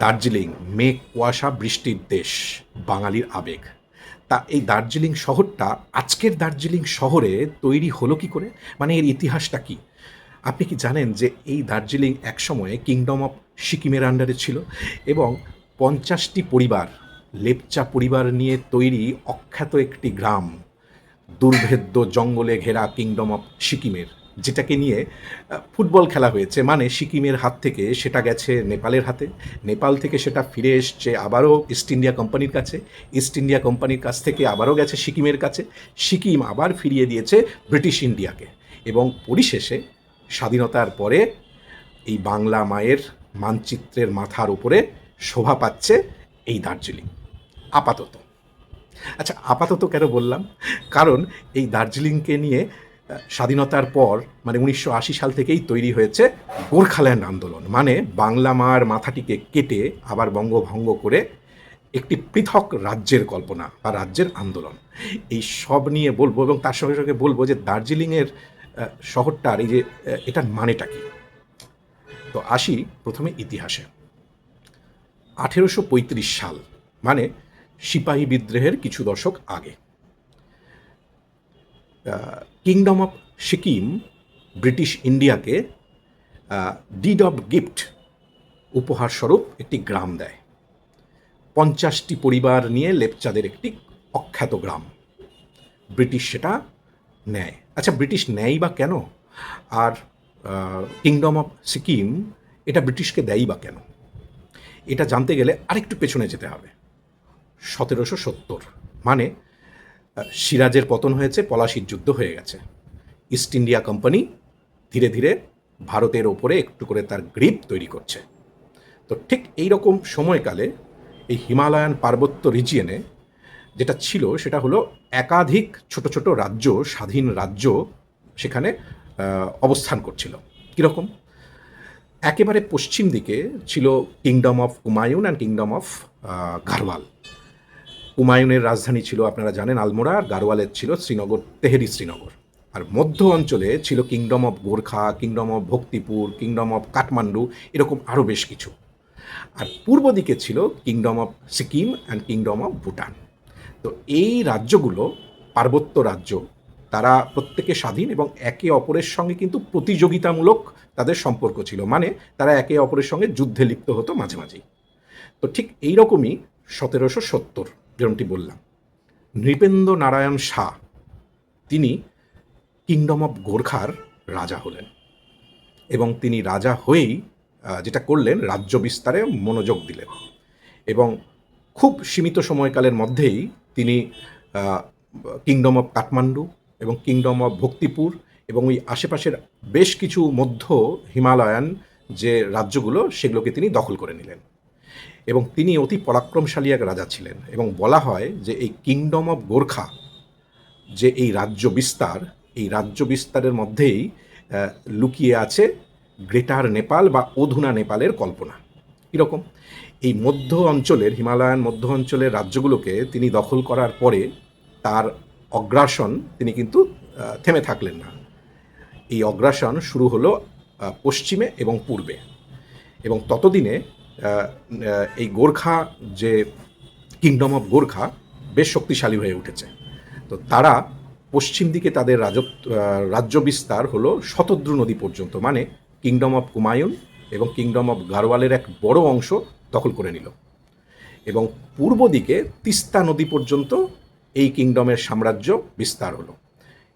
দার্জিলিং মেঘ কুয়াশা বৃষ্টির দেশ, বাঙালির আবেগ। তা এই দার্জিলিং শহরটা আজকের দার্জিলিং শহরে তৈরি হলো কি করে? মানে এর ইতিহাসটা কি? আপনি কি জানেন যে এই দার্জিলিং একসময়ে কিংডম অফ সিকিমের আন্ডারে ছিল এবং ৫০টি পরিবার, লেপচা পরিবার নিয়ে তৈরি অখ্যাত একটি গ্রাম, দুর্ভেদ্য জঙ্গলে ঘেরা কিংডম অফ সিকিমের, যেটাকে নিয়ে ফুটবল খেলা হয়েছে। মানে সিকিমের হাত থেকে সেটা গেছে নেপালের হাতে, নেপাল থেকে সেটা ফিরে এসছে আবারও ইস্ট ইন্ডিয়া কোম্পানির কাছে, ইস্ট ইন্ডিয়া কোম্পানির কাছ থেকে আবারও গেছে সিকিমের কাছে, সিকিম আবার ফিরিয়ে দিয়েছে ব্রিটিশ ইন্ডিয়াকে। এবং পরিশেষে স্বাধীনতার পরে এই বাংলা মায়ের মানচিত্রের মাথার উপরে শোভা পাচ্ছে এই দার্জিলিং আপাতত। আচ্ছা, আপাতত কেন বললাম? কারণ এই দার্জিলিংকে নিয়ে স্বাধীনতার পর মানে ১৯৮০ সাল থেকেই তৈরি হয়েছে গোর্খাল্যান্ড আন্দোলন। মানে বাংলা মার মাথাটিকে কেটে আবার বঙ্গভঙ্গ করে একটি পৃথক রাজ্যের কল্পনা বা রাজ্যের আন্দোলন। এই সব নিয়ে বলবো এবং তার সঙ্গে সঙ্গে বলবো যে দার্জিলিংয়ের শহরটার এই যে এটার মানেটা কী। তো আসি প্রথমে ইতিহাসে। ১৮৩৫ সাল মানে সিপাহী বিদ্রোহের কিছু দশক আগে কিংডম অফ সিকিম ব্রিটিশ ইন্ডিয়াকে ডিড অফ গিফট উপহার স্বরূপ একটি গ্রাম দেয়। ৫০টি পরিবার নিয়ে লেপচাদের একটি অখ্যাত গ্রাম। ব্রিটিশ সেটা নেয়। আচ্ছা, ব্রিটিশ নেয় বা কেন? আর কিংডম অফ সিকিম এটা ব্রিটিশকে দেয়ই বা কেন? এটা জানতে গেলে আরেকটু পেছনে যেতে হবে। ১৭৭০ মানে সিরাজের পতন হয়েছে, পলাশির যুদ্ধ হয়ে গেছে, ইস্ট ইন্ডিয়া কোম্পানি ধীরে ধীরে ভারতের ওপরে একটু করে তার গ্রিপ তৈরি করছে। তো ঠিক এই রকম সময়কালে এই হিমালয়ান পার্বত্য রিজিয়নে যেটা ছিল সেটা হলো একাধিক ছোট ছোট রাজ্য, স্বাধীন রাজ্য সেখানে অবস্থান করছিল। কীরকম? একেবারে পশ্চিম দিকে ছিল kingdom of Humayun and kingdom of Garhwal. হুমায়ুনের রাজধানী ছিল আপনারা জানেন আলমোড়া, আর গাড়ওয়ালের ছিল শ্রীনগর, তেহরি শ্রীনগর। আর মধ্য অঞ্চলে ছিল kingdom of Gorkha, kingdom of Bhaktapur, kingdom of Kathmandu, এরকম আরও বেশ কিছু। আর পূর্ব দিকে ছিল kingdom of Sikkim and kingdom of Bhutan. তো এই রাজ্যগুলো পার্বত্য রাজ্য, তারা প্রত্যেকে স্বাধীন এবং একে অপরের সঙ্গে কিন্তু প্রতিযোগিতামূলক তাদের সম্পর্ক ছিল। মানে তারা একে অপরের সঙ্গে যুদ্ধে লিপ্ত হতো মাঝে মাঝেই। তো ঠিক এই রকমই ১৭৭০ যেরকমটি বললাম, নৃপেন্দ্র নারায়ণ শাহ তিনি কিংডম অফ গোর্খার রাজা হলেন এবং তিনি রাজা হয়েই যেটা করলেন, রাজ্য বিস্তারে মনোযোগ দিলেন এবং খুব সীমিত সময়কালের মধ্যেই তিনি কিংডম অফ কাঠমান্ডু এবং কিংডম অফ ভক্তিপুর এবং ওই আশেপাশের বেশ কিছু মধ্য হিমালয়ান যে রাজ্যগুলো সেগুলোকে তিনি দখল করে নিলেন। এবং তিনি অতি পরাক্রমশালী এক রাজা ছিলেন এবং বলা হয় যে এই কিংডম অফ গোর্খা যে এই রাজ্য বিস্তার, এই রাজ্য বিস্তারের মধ্যেই লুকিয়ে আছে গ্রেটার নেপাল বা অধুনা নেপালের কল্পনা। কীরকম? এই মধ্য অঞ্চলের, হিমালয়ান মধ্য অঞ্চলের রাজ্যগুলোকে তিনি দখল করার পরে তার অগ্রাসন তিনি কিন্তু থেমে থাকলেন না। এই অগ্রাসন শুরু হলো পশ্চিমে এবং পূর্বে, এবং ততদিনে এই গোর্খা যে কিংডম অফ গোর্খা বেশ শক্তিশালী হয়ে উঠেছে। তো তারা পশ্চিম দিকে তাদের রাজ্য বিস্তার হলো শতদ্রু নদী পর্যন্ত, মানে কিংডম অফ হুমায়ুন এবং কিংডম অফ গাড়ওয়ালের এক বড় অংশ দখল করে নিল, এবং পূর্ব দিকে তিস্তা নদী পর্যন্ত এই কিংডমের সাম্রাজ্য বিস্তার হলো।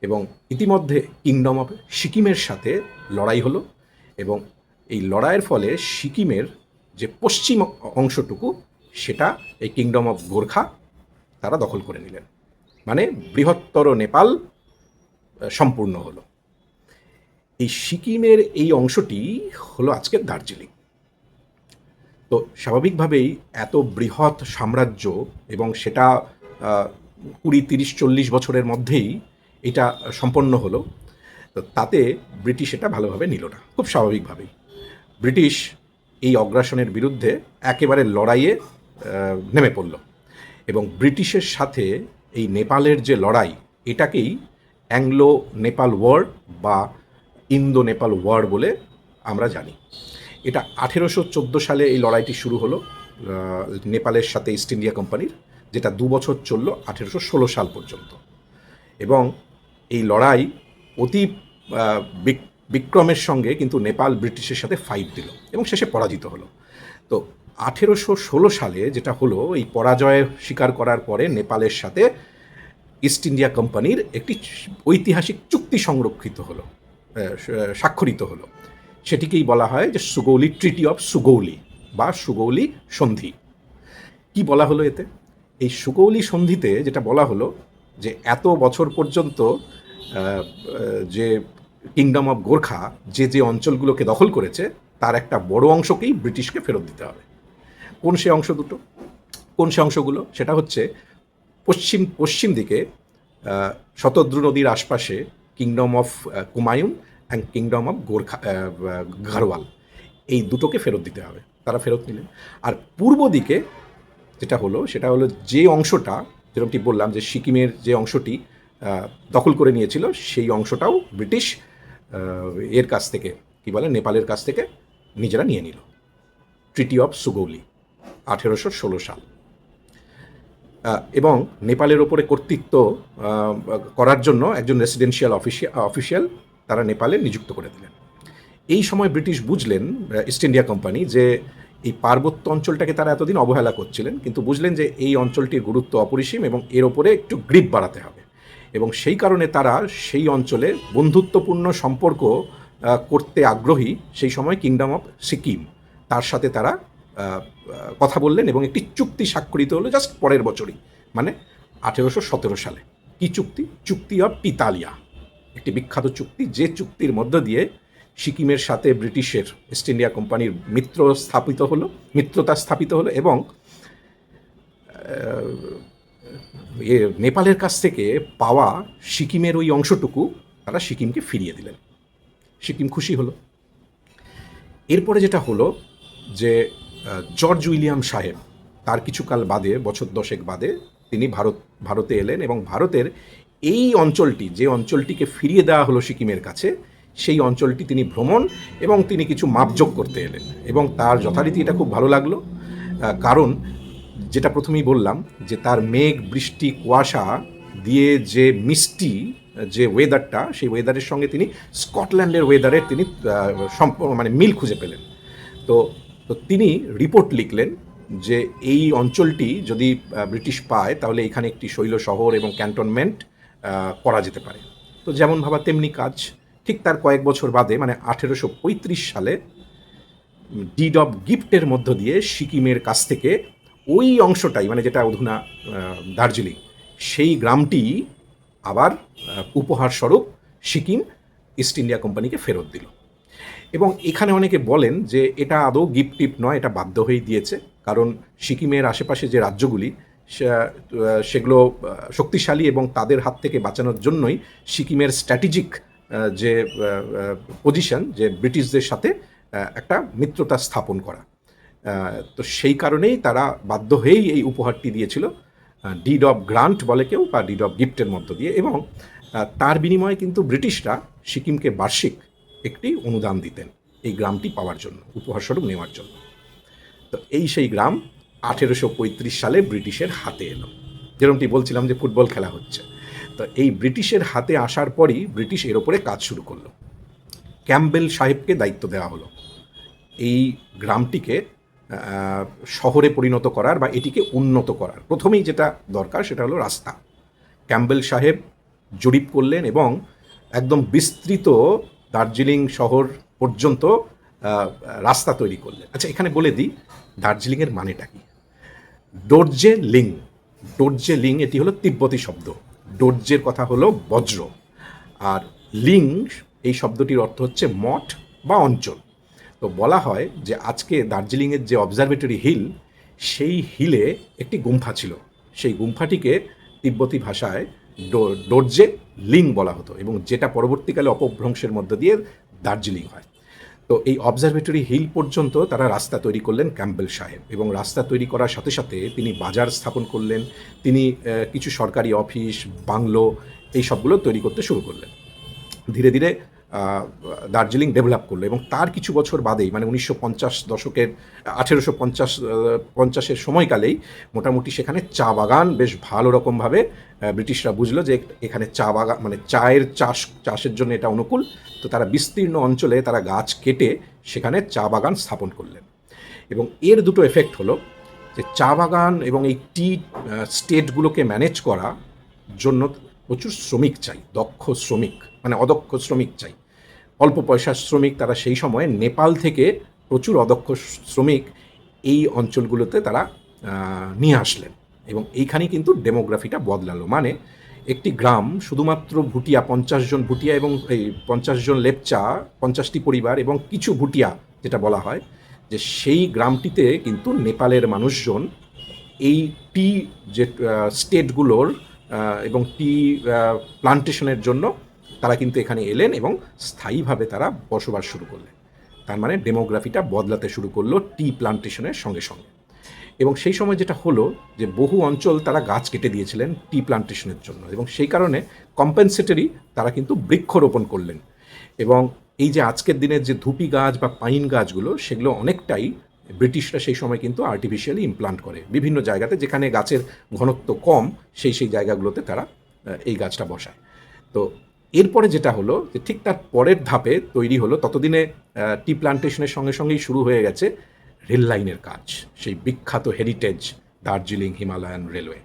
এবং ইতিমধ্যে কিংডম অফ সিকিমের সাথে লড়াই হলো এবং এই লড়াইয়ের ফলে সিকিমের যে পশ্চিম অংশটুকু সেটা এই কিংডম অফ গোর্খা তারা দখল করে নিলেন। মানে বৃহত্তর নেপাল সম্পূর্ণ হলো। এই সিকিমের এই অংশটি হলো আজকের দার্জিলিং। তো স্বাভাবিকভাবেই এত বৃহৎ সাম্রাজ্য এবং সেটা ২০, ৩০, ৪০ বছরের মধ্যেই এটা সম্পন্ন হলো। তো তাতে ব্রিটিশ এটা ভালোভাবে নিল না, খুব স্বাভাবিকভাবেই। ব্রিটিশ এই অগ্রাসনের বিরুদ্ধে একেবারে লড়াইয়ে নেমে পড়ল এবং ব্রিটিশের সাথে এই নেপালের যে লড়াই, এটাকেই অ্যাংলো নেপাল ওয়ার বা ইন্দো নেপাল ওয়ার বলে আমরা জানি। এটা 1814 সালে এই লড়াইটি শুরু হলো নেপালের সাথে ইস্ট ইন্ডিয়া কোম্পানির, যেটা 2 বছর চলল 1816 সাল পর্যন্ত। এবং এই লড়াই অতি বিক্রমের সঙ্গে কিন্তু নেপাল ব্রিটিশের সাথে ফাইট দিল এবং শেষে পরাজিত হলো। তো 1816 সালে যেটা হলো, এই পরাজয় স্বীকার করার পরে নেপালের সাথে ইস্ট ইন্ডিয়া কোম্পানির একটি ঐতিহাসিক চুক্তি সংরক্ষিত হলো, স্বাক্ষরিত হলো। সেটিকেই বলা হয় যে সুগৌলি ট্রিটি অফ সুগৌলি বা সুগৌলি সন্ধি। কি বলা হলো এতে? এই সুগৌলি সন্ধিতে যেটা বলা হলো যে এত বছর পর্যন্ত যে কিংডম অফ গোর্খা যে অঞ্চলগুলোকে দখল করেছে তার একটা বড় অংশকেই ব্রিটিশকে ফেরত দিতে হবে। কোন সে অংশ দুটো? কোন সে অংশগুলো? সেটা হচ্ছে পশ্চিম দিকে শতদ্রু নদীর আশপাশে kingdom of Kumaon and kingdom of Garhwal, এই দুটোকে ফেরত দিতে হবে। তারা ফেরত নিলেন। আর পূর্ব দিকে যেটা হলো সেটা হলো যে অংশটা, যেরকমটি বললাম যে সিকিমের যে অংশটি দখল করে নিয়েছিল, সেই অংশটাও ব্রিটিশ এর কাছ থেকে কি বলে নেপালের কাছ থেকে নিজেরা নিয়ে নিল। ট্রিটি অফ সুগৌলি 1816 সাল। এবং নেপালের ওপরে কর্তৃত্ব করার জন্য একজন রেসিডেন্সিয়াল অফিসিয়াল তারা নেপালে নিযুক্ত করে দিলেন। এই সময় ব্রিটিশ বুঝলেন, ইস্ট ইন্ডিয়া কোম্পানি, যে এই পার্বত্য অঞ্চলটাকে তারা এতদিন অবহেলা করছিলেন, কিন্তু বুঝলেন যে এই অঞ্চলটির গুরুত্ব অপরিসীম এবং এর ওপরে একটু গ্রিপ বাড়াতে হবে। এবং সেই কারণে তারা সেই অঞ্চলে বন্ধুত্বপূর্ণ সম্পর্ক করতে আগ্রহী। সেই সময় কিংডম অফ সিকিম, তার সাথে তারা কথা বললেন এবং একটি চুক্তি স্বাক্ষরিত হলো জাস্ট পরের বছরই, মানে 1817 সালে। কি চুক্তি? চুক্তি অফ পিতালিয়া, একটি বিখ্যাত চুক্তি, যে চুক্তির মধ্য দিয়ে সিকিমের সাথে ব্রিটিশের ইস্ট ইন্ডিয়া কোম্পানির মিত্রতা স্থাপিত হলো এবং নেপালের কাছ থেকে পাওয়া সিকিমের ওই অংশটুকু তারা সিকিমকে ফিরিয়ে দিলেন। সিকিম খুশি হলো। এরপরে যেটা হলো যে জর্জ উইলিয়াম সাহেব তার কিছুকাল বাদে, বছর 10 বাদে তিনি ভারতে এলেন এবং ভারতের এই অঞ্চলটি, যে অঞ্চলটিকে ফিরিয়ে দেওয়া হলো সিকিমের কাছে, সেই অঞ্চলটি তিনি ভ্রমণ এবং তিনি কিছু মাপযোগ করতে এলেন। এবং তার যথারীতি এটা খুব ভালো লাগলো, কারণ যেটা প্রথমেই বললাম যে তার মেঘ, বৃষ্টি, কুয়াশা দিয়ে যে মিষ্টি যে ওয়েদারটা, সেই ওয়েদারের সঙ্গে তিনি স্কটল্যান্ডের ওয়েদারের তিনি মানে মিল খুঁজে পেলেন। তো তিনি রিপোর্ট লিখলেন যে এই অঞ্চলটি যদি ব্রিটিশ পায় তাহলে এখানে একটি শৈল শহর এবং ক্যান্টনমেন্ট করা যেতে পারে। তো যেমন ভাবা তেমনি কাজ। ঠিক তার কয়েক বছর বাদে, মানে 1835 সালে ডিড অফ গিফটের মধ্য দিয়ে সিকিমের কাছ থেকে ওই অংশটাই, মানে যেটা অধুনা দার্জিলিং, সেই গ্রামটি আবার উপহার স্বরূপ সিকিম ইস্ট ইন্ডিয়া কোম্পানিকে ফেরত দিল। এবং এখানে অনেকে বলেন যে এটা আদৌ গিফট টিপ নয়, এটা বাধ্য হয়েই দিয়েছে, কারণ সিকিমের আশেপাশে যে রাজ্যগুলি সেগুলো শক্তিশালী এবং তাদের হাত থেকে বাঁচানোর জন্যই সিকিমের স্ট্র্যাটেজিক যে পজিশন, যে ব্রিটিশদের সাথে একটা মিত্রতা স্থাপন করা, তো সেই কারণেই তারা বাধ্য হয়েই এই উপহারটি দিয়েছিল, ডিড অফ গ্রান্ট বলে কেউ, বা ডিড অফ গিফটের মধ্য দিয়ে। এবং তার বিনিময়ে কিন্তু ব্রিটিশরা সিকিমকে বার্ষিক একটি অনুদান দিতেন এই গ্রামটি পাওয়ার জন্য, উপহারস্বরূপ নেওয়ার জন্য। তো এই সেই গ্রাম 1835 সালে ব্রিটিশের হাতে এলো। যেরকমটি বলছিলাম যে ফুটবল খেলা হচ্ছে, তো এই ব্রিটিশের হাতে আসার পরই ব্রিটিশ এর ওপরে কাজ শুরু করলো। ক্যাম্পবেল সাহেবকে দায়িত্ব দেওয়া হলো এই গ্রামটিকে শহরে পরিণত করার বা এটিকে উন্নত করার। প্রথমেই যেটা দরকার সেটা হলো রাস্তা। ক্যাম্পবেল সাহেব জরিপ করলেন এবং একদম বিস্তৃত দার্জিলিং শহর পর্যন্ত রাস্তা তৈরি করলেন। আচ্ছা, এখানে বলে দিই দার্জিলিংয়ের মানেটা কি। ডোরজে লিং, ডোরজে লিং এটি হলো তিব্বতী শব্দ। ডোরজের কথা হলো বজ্র, আর লিং এই শব্দটির অর্থ হচ্ছে মঠ বা অঞ্চল। তো বলা হয় যে আজকে দার্জিলিংয়ের যে অবজারভেটরি হিল, সেই হিলে একটি গুম্ফা ছিল। সেই গুম্ফাটিকে তিব্বতী ভাষায় ডোরজে লিং বলা হতো এবং যেটা পরবর্তীকালে অপভ্রংশের মধ্য দিয়ে দার্জিলিং হয়। তো এই অবজারভেটরি হিল পর্যন্ত তারা রাস্তা তৈরি করলেন ক্যাম্পবেল সাহেব, এবং রাস্তা তৈরি করার সাথে সাথে তিনি বাজার স্থাপন করলেন, তিনি কিছু সরকারি অফিস, বাংলো, এই সবগুলো তৈরি করতে শুরু করলেন। ধীরে ধীরে দার্জিলিং ডেভেলপ করলো। এবং তার কিছু বছর বাদেই, মানে 1950 দশকের 1850-50-এর সময়কালেই মোটামুটি সেখানে চা বাগান বেশ ভালো রকমভাবে ব্রিটিশরা বুঝলো যে এখানে চা বাগান, মানে চায়ের চাষের জন্য এটা অনুকূল। তো তারা বিস্তীর্ণ অঞ্চলে তারা গাছ কেটে সেখানে চা বাগান স্থাপন করলেন। এবং এর দুটো এফেক্ট হলো যে চা বাগান এবং এই টি স্টেটগুলোকে ম্যানেজ করা জন্য প্রচুর শ্রমিক চাই, দক্ষ শ্রমিক, মানে অদক্ষ শ্রমিক চাই, অল্প পয়সার শ্রমিক। তারা সেই সময়ে নেপাল থেকে প্রচুর অদক্ষ শ্রমিক এই অঞ্চলগুলোতে তারা নিয়ে আসলেন। এবং এইখানেই কিন্তু ডেমোগ্রাফিটা বদলালো। মানে একটি গ্রাম শুধুমাত্র ভুটিয়া, 50 জন ভুটিয়া এবং এই 50 জন লেপচা, 50টি পরিবার এবং কিছু ভুটিয়া যেটা বলা হয়, যে সেই গ্রামটিতে কিন্তু নেপালের মানুষজন এই টি যে স্টেটগুলোর এবং টি প্লান্টেশনের জন্য তারা কিন্তু এখানে এলেন এবং স্থায়ীভাবে তারা বসবাস শুরু করলেন। তার মানে ডেমোগ্রাফিটা বদলাতে শুরু করলো টি প্লান্টেশনের সঙ্গে সঙ্গে। এবং সেই সময় যেটা হলো যে বহু অঞ্চল তারা গাছ কেটে দিয়েছিলেন টি প্লান্টেশনের জন্য, এবং সেই কারণে কম্পেনসেটরি তারা কিন্তু বৃক্ষরোপণ করলেন। এবং এই যে আজকের দিনের যে ধুপি গাছ বা পাইন গাছগুলো, সেগুলো অনেকটাই ব্রিটিশরা সেই সময় কিন্তু আর্টিফিশিয়ালি ইমপ্লান্ট করে বিভিন্ন জায়গাতে, যেখানে গাছের ঘনত্ব কম সেই জায়গাগুলোতে তারা এই গাছটা বসায়। তো এরপরে যেটা হলো যে ঠিক তার পরের ধাপে তৈরি হলো, ততদিনে টি প্লান্টেশনের সঙ্গে সঙ্গেই শুরু হয়ে গেছে রেল লাইনের কাজ, সেই বিখ্যাত হেরিটেজ দার্জিলিং হিমালয়ান রেলওয়ে।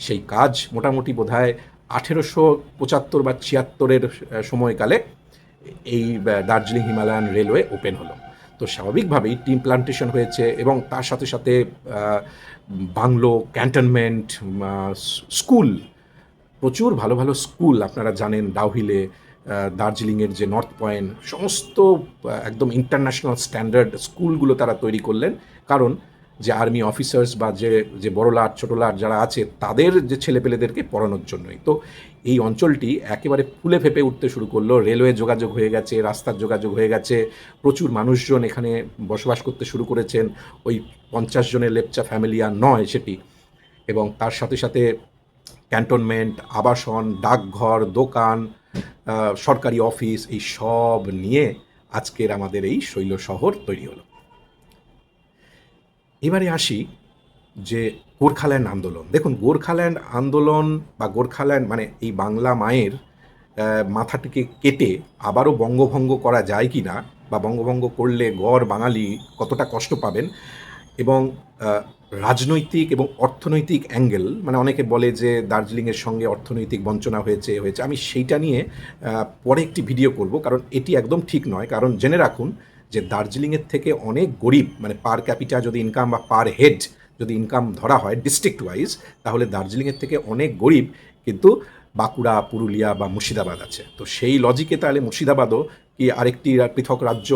সেই কাজ মোটামুটি বোধহয় 1875 বা 76-এর সময়কালে এই দার্জিলিং হিমালয়ান রেলওয়ে ওপেন হলো। তো স্বাভাবিকভাবেই টি প্লান্টেশন হয়েছে এবং তার সাথে সাথে বাংলো, ক্যান্টনমেন্ট, স্কুল, প্রচুর ভালো ভালো স্কুল আপনারা জানেন, ডাউহিলে, দার্জিলিংয়ের যে নর্থ পয়েন্ট, সমস্ত একদম ইন্টারন্যাশনাল স্ট্যান্ডার্ড স্কুলগুলো তারা তৈরি করলেন। কারণ যে আর্মি অফিসার্স বা যে বড় লাট ছোটো লাট যারা আছে তাদের যে ছেলেপেলেদেরকে পড়ানোর জন্যই। তো এই অঞ্চলটি একেবারে ফুলে ফেঁপে উঠতে শুরু করলো। রেলওয়ে যোগাযোগ হয়ে গেছে, রাস্তার যোগাযোগ হয়ে গেছে, প্রচুর মানুষজন এখানে বসবাস করতে শুরু করেছেন। ওই 50 জনের লেপচা ফ্যামিলি আর নয় সেটি। এবং তার সাথে সাথে ক্যান্টনমেন্ট, আবাসন, ডাকঘর, দোকান, সরকারি অফিস, এই সব নিয়ে আজকের আমাদের এই শৈল শহর তৈরি হলো। এবারে আসি যে গোর্খাল্যান্ড আন্দোলন। দেখুন, গোর্খাল্যান্ড আন্দোলন বা গোর্খাল্যান্ড মানে এই বাংলা মায়ের মাথাটিকে কেটে আবারও বঙ্গভঙ্গ করা যায় কি না, বা বঙ্গভঙ্গ করলে গড় বাঙালি কতটা কষ্ট পাবেন, এবং রাজনৈতিক এবং অর্থনৈতিক অ্যাঙ্গেল, মানে অনেকে বলে যে দার্জিলিংয়ের সঙ্গে অর্থনৈতিক বঞ্চনা হয়েছে, আমি সেইটা নিয়ে পরে একটি ভিডিও করব, কারণ এটি একদম ঠিক নয়। কারণ জেনে রাখুন যে দার্জিলিংয়ের থেকে অনেক গরিব, মানে পার ক্যাপিটা যদি ইনকাম বা পার হেড যদি ইনকাম ধরা হয় ডিস্ট্রিক্ট ওয়াইজ, তাহলে দার্জিলিংয়ের থেকে অনেক গরিব কিন্তু বাঁকুড়া, পুরুলিয়া বা মুর্শিদাবাদ আছে। তো সেই লজিকে তাহলে মুর্শিদাবাদও কি আরেকটি পৃথক রাজ্য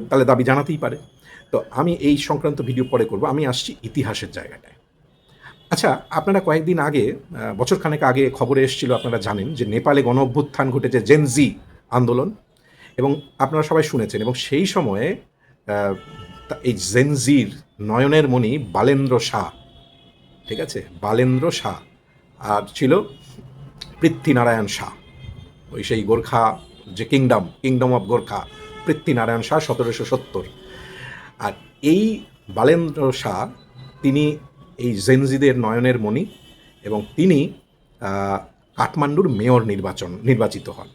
তাহলে দাবি জানাতেই পারে। তো আমি এই সংক্রান্ত ভিডিও পরে করব। আমি আসছি ইতিহাসের জায়গাটায়। আচ্ছা, আপনারা কয়েকদিন আগে, বছরখানেক আগে খবরে এসেছিল, আপনারা জানেন যে নেপালে গণ অভ্যুত্থান ঘটেছে, জেনজি আন্দোলন, এবং আপনারা সবাই শুনেছেন। এবং সেই সময়ে এই জেনজির নয়নের মণি বালেন্দ্র শাহ, ঠিক আছে, বালেন্দ্র শাহ, আর ছিল পৃথ্বীনারায়ণ শাহ, ওই সেই গোর্খা যে কিংডম অফ গোর্খা, পৃথ্বীনারায়ণ শাহ 1770। আর এই বালেন্দ্র শাহ, তিনি এই জেনজিদের নয়নের মণি, এবং তিনি কাঠমান্ডুর মেয়র নির্বাচিত হন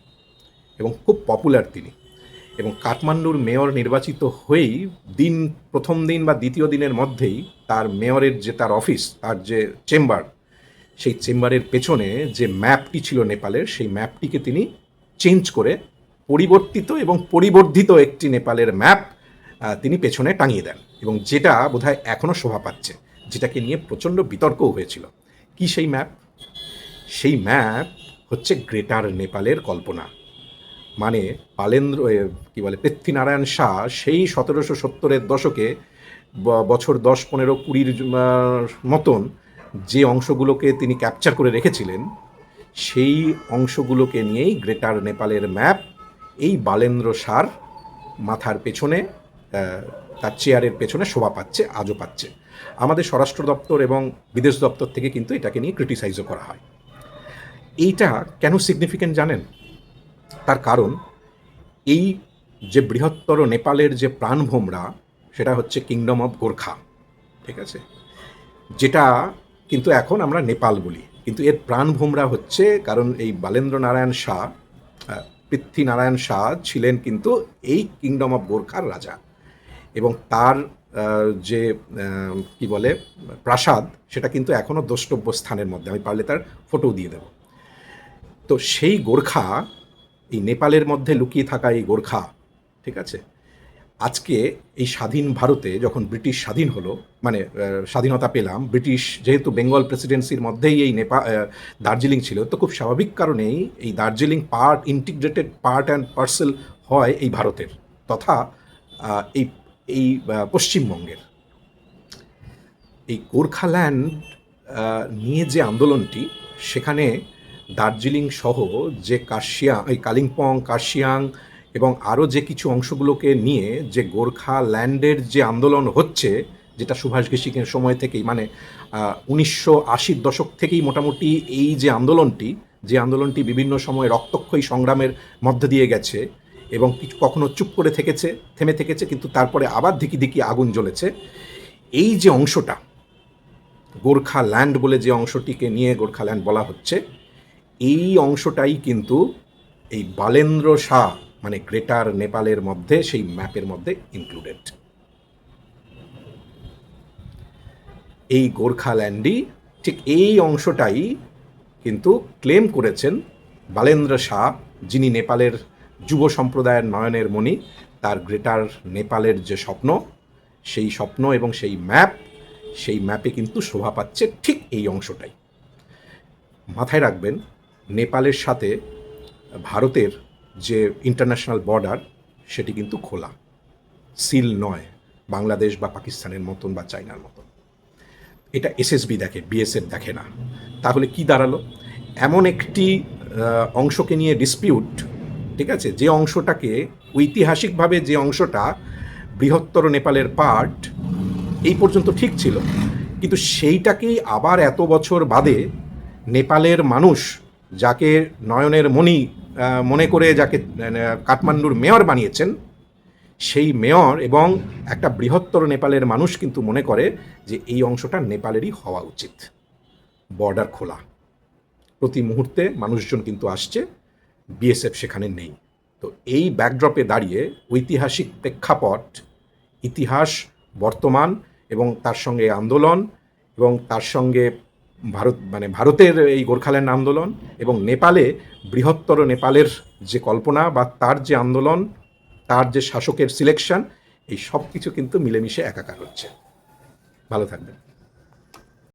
এবং খুব পপুলার তিনি। এবং কাঠমান্ডুর মেয়র নির্বাচিত হয়েই প্রথম দিন বা দ্বিতীয় দিনের মধ্যেই তার মেয়রের যে তার অফিস, তার যে চেম্বার, সেই চেম্বারের পেছনে যে ম্যাপটি ছিল নেপালের, সেই ম্যাপটিকে তিনি চেঞ্জ করে পরিবর্তিত এবং পরিবর্ধিত একটি নেপালের ম্যাপ তিনি পেছনে টাঙিয়ে দেন, এবং যেটা বোধহয় এখনও শোভা পাচ্ছে, যেটাকে নিয়ে প্রচণ্ড বিতর্কও হয়েছিল। কি সেই ম্যাপ? সেই ম্যাপ হচ্ছে গ্রেটার নেপালের কল্পনা। মানে পৃথ্বীনারায়ণ শাহ সেই 1770-এর দশকে বছর 10-15-20 মতন যে অংশগুলোকে তিনি ক্যাপচার করে রেখেছিলেন, সেই অংশগুলোকে নিয়েই গ্রেটার নেপালের ম্যাপ এই বালেন্দ্র শাহর মাথার পেছনে, তার চেয়ারের পেছনে শোভা পাচ্ছে, আজও পাচ্ছে। আমাদের স্বরাষ্ট্র দপ্তর এবং বিদেশ দপ্তর থেকে কিন্তু এটাকে নিয়ে ক্রিটিসাইজও করা হয়। এইটা কেন সিগনিফিক্যান্ট জানেন? তার কারণ এই যে বৃহত্তর নেপালের যে প্রাণভোমরা, সেটা হচ্ছে কিংডম অফ গোর্খা, ঠিক আছে, যেটা কিন্তু এখন আমরা নেপাল বলি, কিন্তু এর প্রাণভোমরা হচ্ছে, কারণ এই বালেন্দ্র নারায়ণ শাহ, পৃথ্বীনারায়ণ শাহ ছিলেন কিন্তু এই কিংডম অফ গোর্খার রাজা, এবং তার যে কি বলে প্রাসাদ, সেটা কিন্তু এখনও দ্রষ্টব্য স্থানের মধ্যে, আমি পারলে তার ফটো দিয়ে দেব। তো সেই গোর্খা, এই নেপালের মধ্যে লুকিয়ে থাকা এই গোর্খা, ঠিক আছে, আজকে এই স্বাধীন ভারতে যখন ব্রিটিশ স্বাধীন হলো, মানে স্বাধীনতা পেলাম, ব্রিটিশ যেহেতু বেঙ্গল প্রেসিডেন্সির মধ্যেই এই দার্জিলিং ছিল, তো খুব স্বাভাবিক কারণেই এই Darjeeling integrated part and parcel হয় এই ভারতের, তথা এই এই পশ্চিমবঙ্গের। এই গোর্খাল্যান্ড নিয়ে যে আন্দোলনটি, সেখানে দার্জিলিং সহ যে এই কালিম্পং, কার্শিয়াং এবং আরও যে কিছু অংশগুলোকে নিয়ে যে গোর্খাল্যান্ডের যে আন্দোলন হচ্ছে, যেটা সুভাষ ঘিসিকের সময় থেকেই, মানে 1980-র দশক থেকেই মোটামুটি এই যে আন্দোলনটি বিভিন্ন সময় রক্তক্ষয়ী সংগ্রামের মধ্যে দিয়ে গেছে, এবং কিছু কখনো চুপ করে থেমে থেকেছে, কিন্তু তারপরে আবার ধিকি ধিকি আগুন জ্বলেছে। এই যে অংশটা গোর্খাল্যান্ড বলে, যে অংশটিকে নিয়ে গোর্খাল্যান্ড বলা হচ্ছে, এই অংশটাই কিন্তু এই বালেন্দ্র শাহ, মানে গ্রেটার নেপালের মধ্যে, সেই ম্যাপের মধ্যে ইনক্লুডেড। এই গোর্খাল্যান্ডই ঠিক এই অংশটাই কিন্তু ক্লেম করেছেন বালেন্দ্র শাহ, যিনি নেপালের যুব সম্প্রদায়ের নয়নের মণি। তার গ্রেটার নেপালের যে স্বপ্ন, সেই স্বপ্ন এবং সেই ম্যাপে কিন্তু শোভা পাচ্ছে ঠিক এই অংশটাই। মাথায় রাখবেন, নেপালের সাথে ভারতের যে ইন্টারন্যাশনাল বর্ডার, সেটি কিন্তু খোলা, সিল নয়, বাংলাদেশ বা পাকিস্তানের মতন বা চায়নার মতন। এটা এসএসবি দেখে, বিএসএফ দেখে না। তাহলে কি দাঁড়ালো? এমন একটি অংশকে নিয়ে ডিসপিউট, ঠিক আছে, যে অংশটাকে ঐতিহাসিকভাবে, যে অংশটা বৃহত্তর নেপালের পার্ট, এই পর্যন্ত ঠিক ছিল, কিন্তু সেইটাকেই আবার এত বছর বাদে নেপালের মানুষ, যাকে নয়নের মণি মনে করে, যাকে কাঠমান্ডুর মেয়র বানিয়েছেন, সেই মেয়র এবং একটা বৃহত্তর নেপালের মানুষ কিন্তু মনে করে যে এই অংশটা নেপালেরই হওয়া উচিত। বর্ডার খোলা, প্রতি মুহূর্তে মানুষজন কিন্তু আসছে, বিএসএফ সেখানে নেই। তো এই ব্যাকড্রপে দাঁড়িয়ে ঐতিহাসিক প্রেক্ষাপট, ইতিহাস, বর্তমান এবং তার সঙ্গে আন্দোলন, এবং তার সঙ্গে ভারতের এই গোর্খাল্যান্ড আন্দোলন, এবং নেপালে বৃহত্তর নেপালের যে কল্পনা বা তার যে আন্দোলন, তার যে শাসকের সিলেকশন, এই সব কিছু কিন্তু মিলেমিশে একাকার হচ্ছে। ভালো থাকবেন।